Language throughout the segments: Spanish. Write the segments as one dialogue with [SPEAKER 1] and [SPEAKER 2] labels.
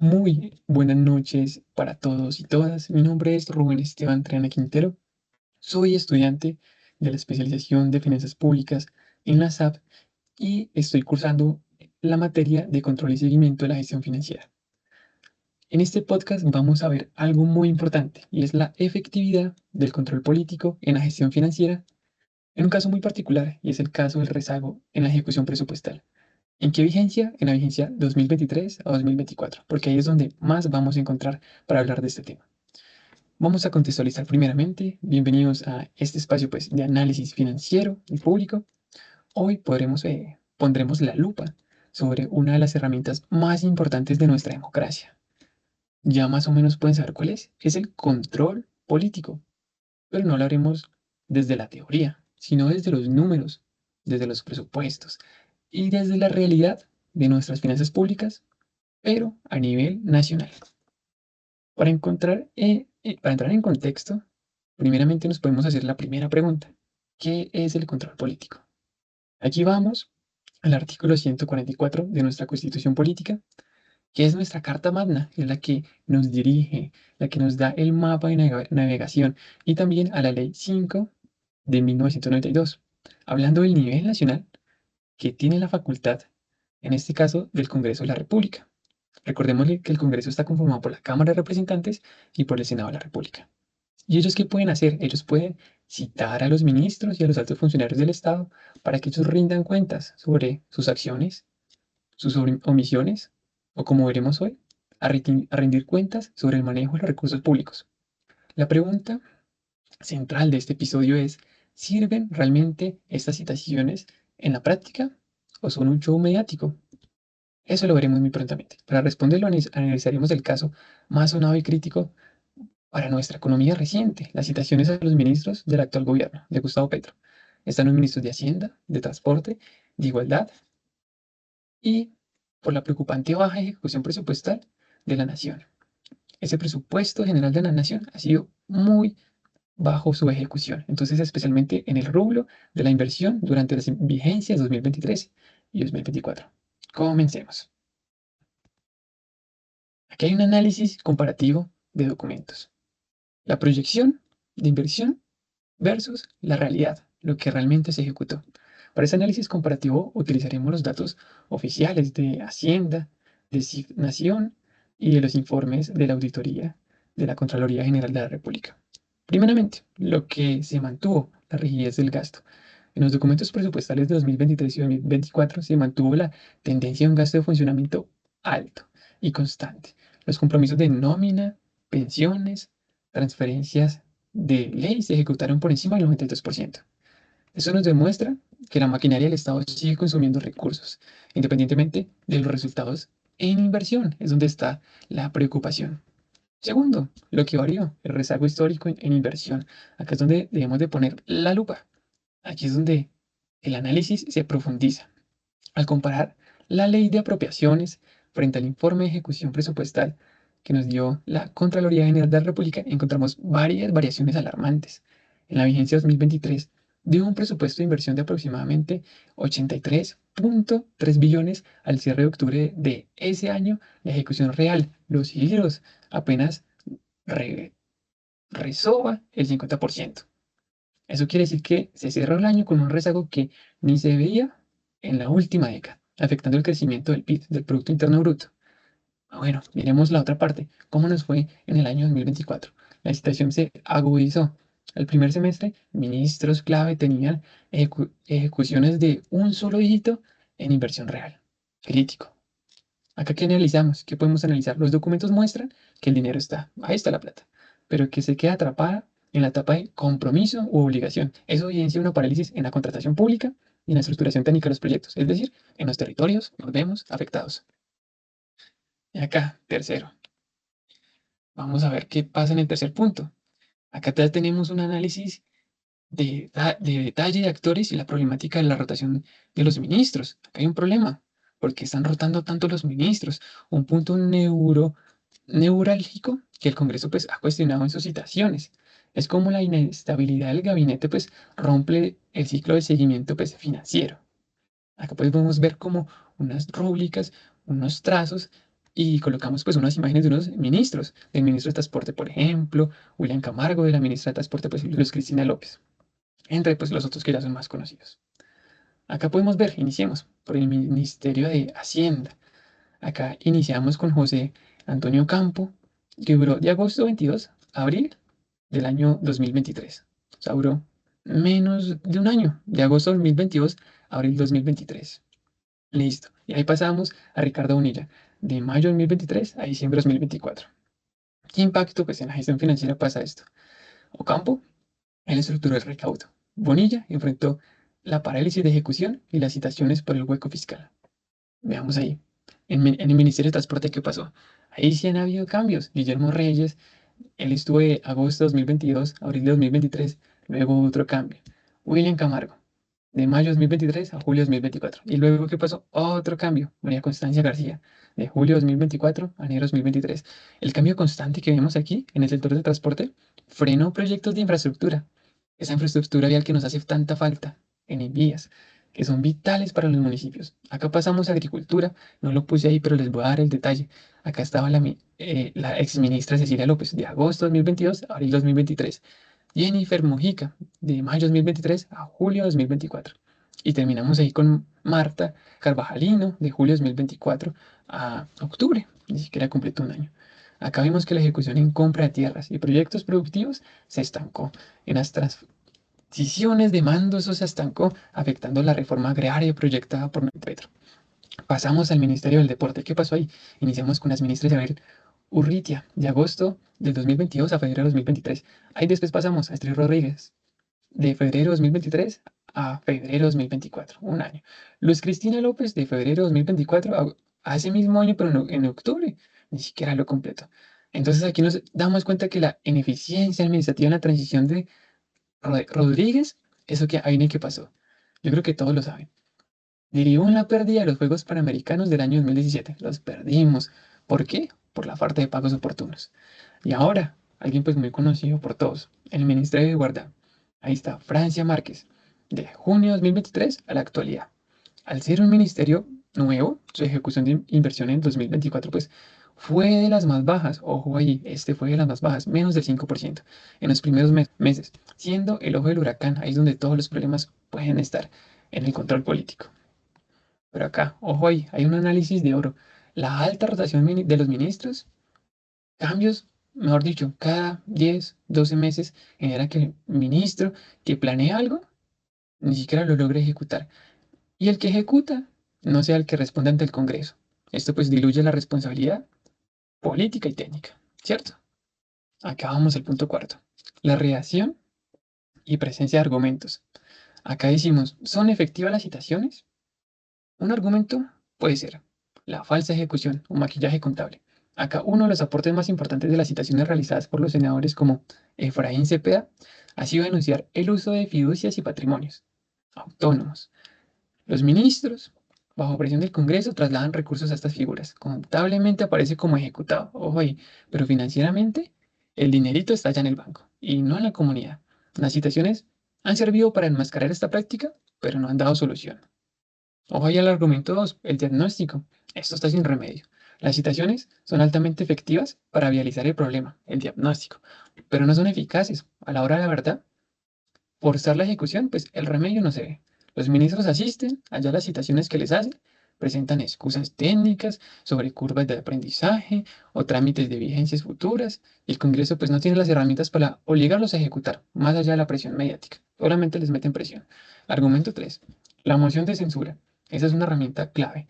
[SPEAKER 1] Muy buenas noches para todos y todas. Mi nombre es Rubén Esteban Triana Quintero. Soy estudiante de la especialización de Finanzas Públicas en la SAP y estoy cursando la materia de control y seguimiento de la gestión financiera. En este podcast vamos a ver algo muy importante y es la efectividad del control político en la gestión financiera en un caso muy particular y es el caso del rezago en la ejecución presupuestal. ¿En qué vigencia? En la vigencia 2023 a 2024, porque ahí es donde más vamos a encontrar para hablar de este tema. Vamos a contextualizar primeramente. Bienvenidos a este espacio pues, de análisis financiero y público. Hoy pondremos la lupa sobre una de las herramientas más importantes de nuestra democracia. Ya más o menos pueden saber cuál es. Es el control político, pero no lo haremos desde la teoría, sino desde los números, desde los presupuestos y desde la realidad de nuestras finanzas públicas, pero a nivel nacional. Para entrar en contexto, primeramente nos podemos hacer la primera pregunta. ¿Qué es el control político? Aquí vamos al artículo 144 de nuestra Constitución Política, que es nuestra Carta Magna, es la que nos dirige, la que nos da el mapa de navegación, y también a la Ley 5 de 1992, hablando del nivel nacional que tiene la facultad, en este caso, del Congreso de la República. Recordémosle que el Congreso está conformado por la Cámara de Representantes y por el Senado de la República. ¿Y ellos qué pueden hacer? Ellos pueden citar a los ministros y a los altos funcionarios del Estado para que ellos rindan cuentas sobre sus acciones, sus omisiones, o como veremos hoy, a rendir cuentas sobre el manejo de los recursos públicos. La pregunta central de este episodio es, ¿sirven realmente estas citaciones en la práctica o son un show mediático? Eso lo veremos muy prontamente. Para responderlo, analizaremos el caso más sonado y crítico para nuestra economía reciente, las citaciones a los ministros del actual gobierno, de Gustavo Petro. Están los ministros de Hacienda, de Transporte, de Igualdad y por la preocupante baja ejecución presupuestal de la nación. Ese presupuesto general de la nación ha sido muy bajo su ejecución, entonces especialmente en el rubro de la inversión durante las vigencias 2023 y 2024. Comencemos. Aquí hay un análisis comparativo de documentos. La proyección de inversión versus la realidad, lo que realmente se ejecutó. Para ese análisis comparativo utilizaremos los datos oficiales de Hacienda, de Nación y de los informes de la Auditoría de la Contraloría General de la República. Primeramente, lo que se mantuvo, la rigidez del gasto. En los documentos presupuestales de 2023 y 2024 se mantuvo la tendencia a un gasto de funcionamiento alto y constante. Los compromisos de nómina, pensiones, transferencias de ley se ejecutaron por encima del 92%. Eso nos demuestra que la maquinaria del Estado sigue consumiendo recursos, independientemente de los resultados en inversión, es donde está la preocupación. Segundo, lo que varió, el rezago histórico en inversión. Acá es donde debemos de poner la lupa. Aquí es donde el análisis se profundiza. Al comparar la ley de apropiaciones frente al informe de ejecución presupuestal que nos dio la Contraloría General de la República, encontramos varias variaciones alarmantes. En la vigencia 2023 dio un presupuesto de inversión de aproximadamente 83.3 billones al cierre de octubre de ese año. La ejecución real, los giros, apenas re resoba el 50%. Eso quiere decir que se cerró el año con un rezago que ni se veía en la última década, afectando el crecimiento del PIB, del Producto Interno Bruto. Bueno, miremos la otra parte. ¿Cómo nos fue en el año 2024? La situación se agudizó. El primer semestre, ministros clave tenían ejecuciones de un solo dígito en inversión real. Crítico. Acá, ¿qué analizamos? ¿Qué podemos analizar? Los documentos muestran que el dinero está, ahí está la plata, pero que se queda atrapada en la etapa de compromiso u obligación. Eso evidencia una parálisis en la contratación pública y en la estructuración técnica de los proyectos, es decir, en los territorios nos vemos afectados. Y acá, tercero, vamos a ver qué pasa en el tercer punto. Acá ya tenemos un análisis de detalle de actores y la problemática de la rotación de los ministros. Acá hay un problema, porque están rotando tanto los ministros, un punto neurálgico que el Congreso pues ha cuestionado en sus citaciones. Es como la inestabilidad del gabinete pues rompe el ciclo de seguimiento pues financiero. Acá podemos ver como unas rúbricas, unos trazos y colocamos pues unas imágenes de unos ministros, del ministro de Transporte, por ejemplo, William Camargo, de la ministra de Transporte, pues Luz Cristina López, entre pues los otros que ya son más conocidos. Acá podemos ver, iniciemos por el Ministerio de Hacienda. Acá iniciamos con José Antonio Campo, que duró de agosto 22 a abril del año 2023. O sea, duró menos de un año, de agosto 2022 a abril 2023. Listo. Y ahí pasamos a Ricardo Bonilla, de mayo 2023 a diciembre 2024. ¿Qué impacto pues, en la gestión financiera pasa esto? Ocampo, él estructuró el recaudo. Bonilla enfrentó la parálisis de ejecución y las citaciones por el hueco fiscal. Veamos ahí. En el Ministerio de Transporte, ¿qué pasó? Ahí sí han habido cambios. Guillermo Reyes, él estuvo de agosto de 2022 a abril de 2023. Luego otro cambio. William Camargo, de mayo de 2023 a julio de 2024. Y luego, ¿qué pasó? Otro cambio. María Constancia García, de julio de 2024 a enero de 2023. El cambio constante que vemos aquí en el sector del transporte frenó proyectos de infraestructura. Esa infraestructura vial que nos hace tanta falta en vías, que son vitales para los municipios. Acá pasamos a agricultura, no lo puse ahí, pero les voy a dar el detalle. Acá estaba la exministra Cecilia López, de agosto de 2022 a abril 2023. Jennifer Mojica, de mayo de 2023 a julio de 2024. Y terminamos ahí con Marta Carvajalino, de julio de 2024 a octubre, ni siquiera completó un año. Acá vimos que la ejecución en compra de tierras y proyectos productivos se estancó. En las transiciones de mando eso se estancó, afectando la reforma agraria proyectada por Petro. Pasamos al Ministerio del Deporte. ¿Qué pasó ahí? Iniciamos con las ministras Isabel Urrutia, de agosto del 2022 a febrero de 2023. Ahí después pasamos a Esther Rodríguez, de febrero de 2023 a febrero de 2024, un año. Luz Cristina López, de febrero de 2024 a ese mismo año, pero en octubre, ni siquiera lo completo. Entonces aquí nos damos cuenta que la ineficiencia administrativa en la transición de Rodríguez, eso que ahí ni qué pasó. Yo creo que todos lo saben. Derivó en la pérdida de los Juegos Panamericanos del año 2017. Los perdimos. ¿Por qué? Por la falta de pagos oportunos. Y ahora, alguien pues muy conocido por todos, el Ministerio de Guardia. Ahí está, Francia Márquez, de junio de 2023 a la actualidad. Al ser un ministerio nuevo, su ejecución de inversión en 2024 pues fue de las más bajas. Ojo ahí, este fue de las más bajas, menos del 5% en los primeros meses, siendo el ojo del huracán. Ahí es donde todos los problemas pueden estar en el control político. Pero acá, ojo ahí, hay un análisis de oro. La alta rotación de los ministros, cambios, mejor dicho, cada 10, 12 meses genera que el ministro que planea algo ni siquiera lo logre ejecutar. Y el que ejecuta no sea el que responde ante el Congreso. Esto pues diluye la responsabilidad política y técnica, ¿cierto? Acá vamos al punto cuarto. La redacción y presencia de argumentos. Acá decimos, ¿son efectivas las citaciones? Un argumento puede ser la falsa ejecución o maquillaje contable. Acá uno de los aportes más importantes de las citaciones realizadas por los senadores como Efraín Cepeda ha sido denunciar el uso de fiducias y patrimonios autónomos. Los ministros, bajo presión del Congreso, trasladan recursos a estas figuras. Contablemente aparece como ejecutado, ojo ahí, pero financieramente el dinerito está ya en el banco y no en la comunidad. Las citaciones han servido para enmascarar esta práctica, pero no han dado solución. Ojo ahí al argumento 2, el diagnóstico. Esto está sin remedio. Las citaciones son altamente efectivas para vializar el problema, el diagnóstico, pero no son eficaces. A la hora de la verdad, forzar la ejecución, pues el remedio no se ve. Los ministros asisten, allá las citaciones que les hacen, presentan excusas técnicas sobre curvas de aprendizaje o trámites de vigencias futuras, y el Congreso pues no tiene las herramientas para obligarlos a ejecutar, más allá de la presión mediática. Solamente les meten presión. Argumento 3. La moción de censura. Esa es una herramienta clave.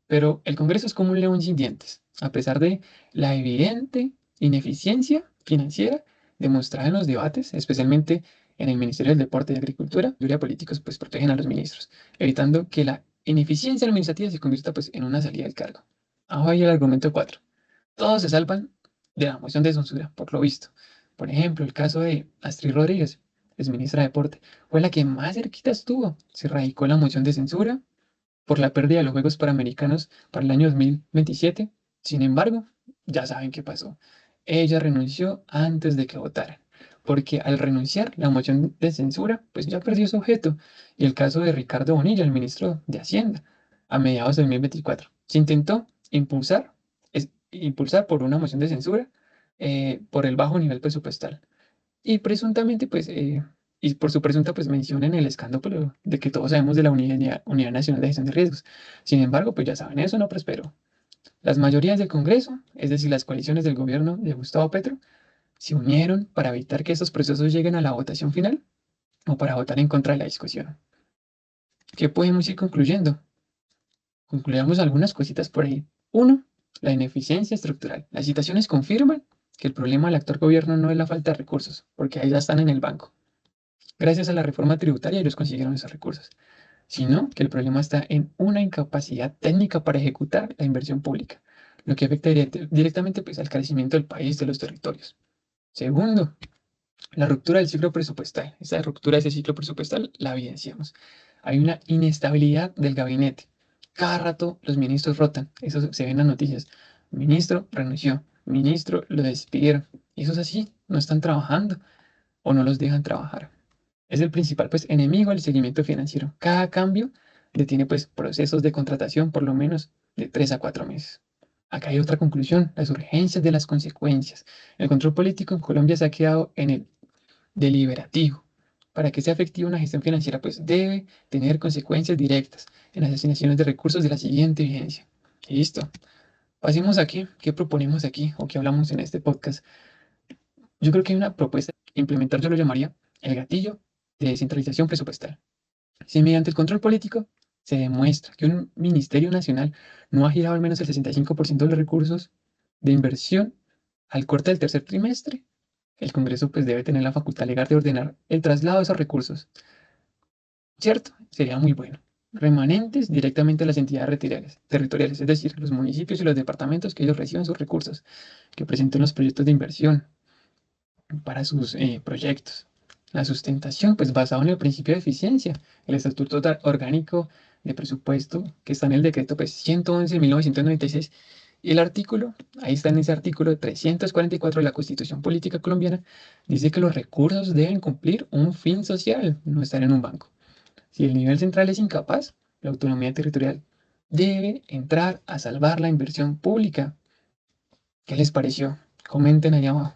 [SPEAKER 1] Pero el Congreso es como un león sin dientes, a pesar de la evidente ineficiencia financiera demostrada en los debates, especialmente en el Ministerio del Deporte y Agricultura. La mayoría de políticos pues protegen a los ministros, evitando que la ineficiencia administrativa se convierta pues en una salida del cargo. Ahora hay el argumento 4. Todos se salvan de la moción de censura, por lo visto. Por ejemplo, el caso de Astrid Rodríguez, exministra de Deporte, fue la que más cerquita estuvo. Se radicó la moción de censura por la pérdida de los Juegos Panamericanos para el año 2027. Sin embargo, ya saben qué pasó. Ella renunció antes de que votaran, porque al renunciar la moción de censura, pues ya perdió su objeto. Y el caso de Ricardo Bonilla, el ministro de Hacienda, a mediados de 2024, se intentó impulsar impulsar por una moción de censura por el bajo nivel presupuestal. Y presuntamente, pues, y por su presunta pues, mención en el escándalo de que todos sabemos de la Unidad Nacional de Gestión de Riesgos. Sin embargo, pues ya saben, eso no prosperó. Las mayorías del Congreso, es decir, las coaliciones del gobierno de Gustavo Petro, se unieron para evitar que estos procesos lleguen a la votación final o para votar en contra de la discusión. ¿Qué podemos ir concluyendo? Concluyamos algunas cositas por ahí. Uno, la ineficiencia estructural. Las citaciones confirman que el problema del actual gobierno no es la falta de recursos, porque ahí ya están en el banco. Gracias a la reforma tributaria ellos consiguieron esos recursos, sino que el problema está en una incapacidad técnica para ejecutar la inversión pública, lo que afecta directamente pues, al crecimiento del país, de los territorios. Segundo, la ruptura del ciclo presupuestal. Esa ruptura de ese ciclo presupuestal la evidenciamos. Hay una inestabilidad del gabinete. Cada rato los ministros rotan. Eso se ve en las noticias. Ministro renunció. Ministro lo despidieron. Y eso es así. No están trabajando o no los dejan trabajar. Es el principal pues, enemigo del seguimiento financiero. Cada cambio detiene pues, procesos de contratación por lo menos de 3 a 4 meses. Acá hay otra conclusión, las urgencias de las consecuencias. El control político en Colombia se ha quedado en el deliberativo. Para que sea efectiva una gestión financiera, pues debe tener consecuencias directas en las asignaciones de recursos de la siguiente vigencia. Listo. Pasemos aquí. ¿Qué proponemos aquí o qué hablamos en este podcast? Yo creo que hay una propuesta que implementar, yo lo llamaría el gatillo de descentralización presupuestal. Si mediante el control político se demuestra que un ministerio nacional no ha girado al menos el 65% de los recursos de inversión al corte del tercer trimestre, el Congreso pues debe tener la facultad legal de ordenar el traslado de esos recursos. ¿Cierto? Sería muy bueno. Remanentes directamente a las entidades territoriales, es decir, los municipios y los departamentos que ellos reciban sus recursos, que presenten los proyectos de inversión para sus proyectos. La sustentación, pues basado en el principio de eficiencia, el Estatuto Orgánico de Presupuesto, que está en el decreto pues, 111 de 1996, y el artículo, ahí está en ese artículo 344 de la Constitución Política Colombiana, dice que los recursos deben cumplir un fin social, no estar en un banco. Si el nivel central es incapaz, la autonomía territorial debe entrar a salvar la inversión pública. ¿Qué les pareció? Comenten allá abajo.